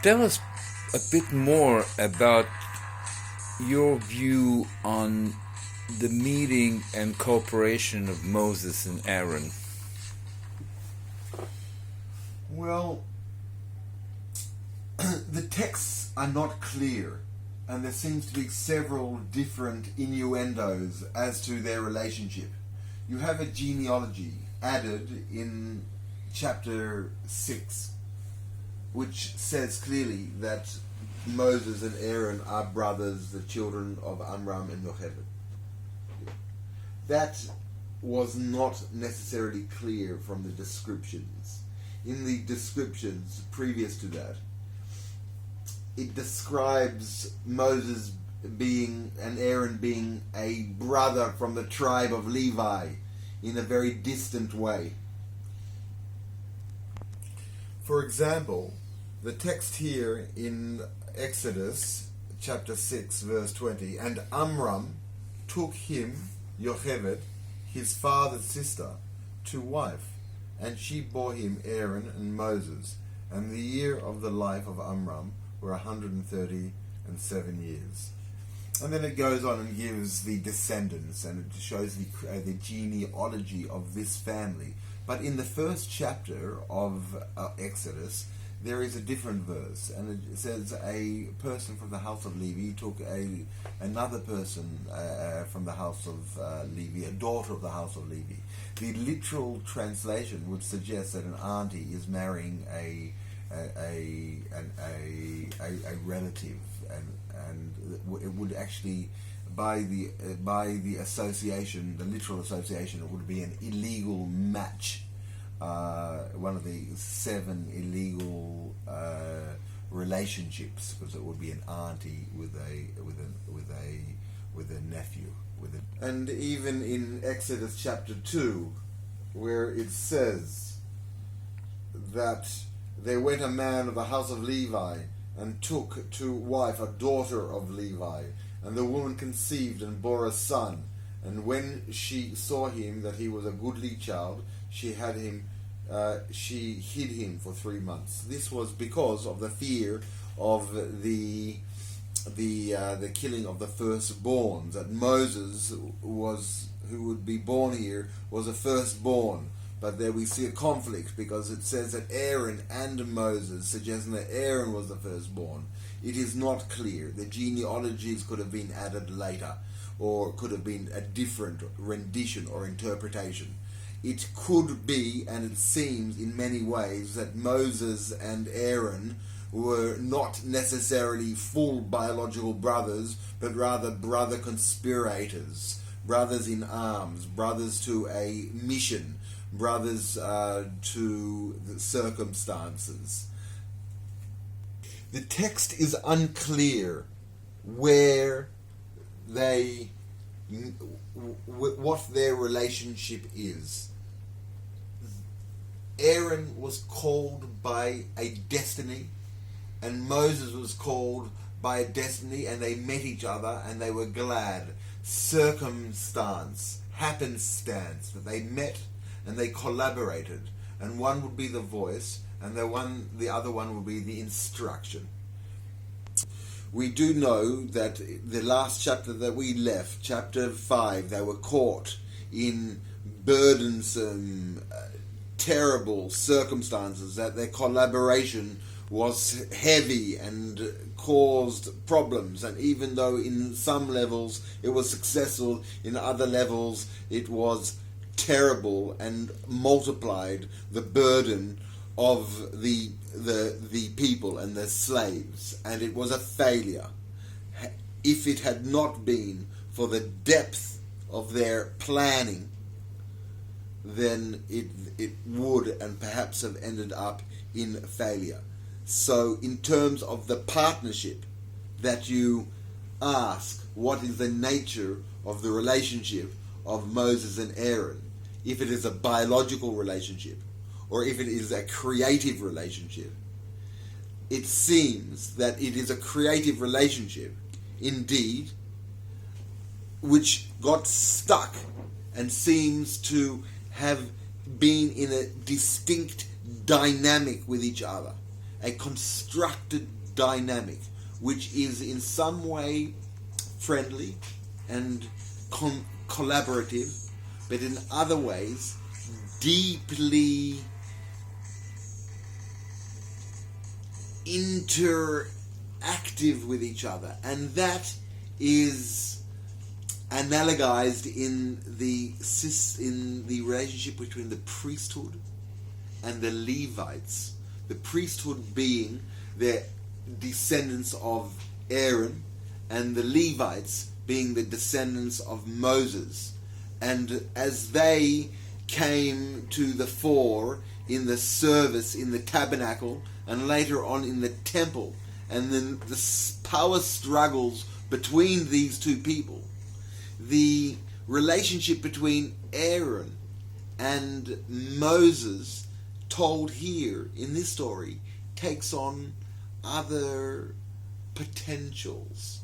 tell us a bit more about your view on the meeting and cooperation of Moses and Aaron. Well, the texts are not clear, and there seems to be several different innuendos as to their relationship. You have a genealogy added in chapter 6, which says clearly that Moses and Aaron are brothers, the children of Amram and Yocheved. That was not necessarily clear from the descriptions. In the descriptions previous to that, it describes Moses being and Aaron being a brother from the tribe of Levi in a very distant way. For example, the text here in Exodus chapter 6 verse 20, and Amram took him, Yocheved, his father's sister, to wife, and she bore him Aaron and Moses, and the year of the life of Amram were 137 years. And then it goes on and gives the descendants, and it shows the genealogy of this family. But in the first chapter of Exodus, there is a different verse, and it says a person from the house of Levi took another person from the house of Levi, a daughter of the house of Levi. The literal translation would suggest that an auntie is marrying a relative, and it would actually, by the association, the literal association, it would be an illegal match. One of the 7 illegal relationships, because it would be an auntie with a nephew. And even in Exodus chapter 2, where it says that there went a man of the house of Levi and took to wife a daughter of Levi, and the woman conceived and bore a son. And when she saw him that he was a goodly child, she hid him for 3 months. This was because of the fear of the killing of the firstborns. That Moses who would be born here, was a firstborn. But there we see a conflict, because it says that Aaron and Moses, suggesting that Aaron was the firstborn. It is not clear. The genealogies could have been added later, or could have been a different rendition or interpretation. It could be, and it seems in many ways, that Moses and Aaron were not necessarily full biological brothers, but rather brother conspirators, brothers in arms, brothers to a mission, brothers to the circumstances. The text is unclear where what their relationship is. Aaron was called by a destiny, and Moses was called by a destiny, and they met each other and they were glad. Circumstance, happenstance, that they met and they collaborated, and one would be the voice, and the other one would be the instruction. We do know that the last chapter that we left, chapter 5, they were caught in burdensome, terrible circumstances, that their collaboration was heavy and caused problems, and even though in some levels it was successful, in other levels it was terrible and multiplied the burden of the people and the slaves, and it was a failure. If it had not been for the depth of their planning, then it would and perhaps have ended up in failure. So in terms of the partnership that you ask, what is the nature of the relationship of Moses and Aaron? If it is a biological relationship, or if it is a creative relationship, it seems that it is a creative relationship, indeed, which got stuck and seems to have been in a distinct dynamic with each other. a constructed dynamic which is in some way friendly and collaborative, but in other ways deeply interactive with each other. And that is analogized in the relationship between the priesthood and the Levites. The priesthood being the descendants of Aaron, and the Levites being the descendants of Moses. And as they came to the fore in the service in the tabernacle and later on in the temple, and then the power struggles between these two people, the relationship between Aaron and Moses, told here in this story, takes on other potentials.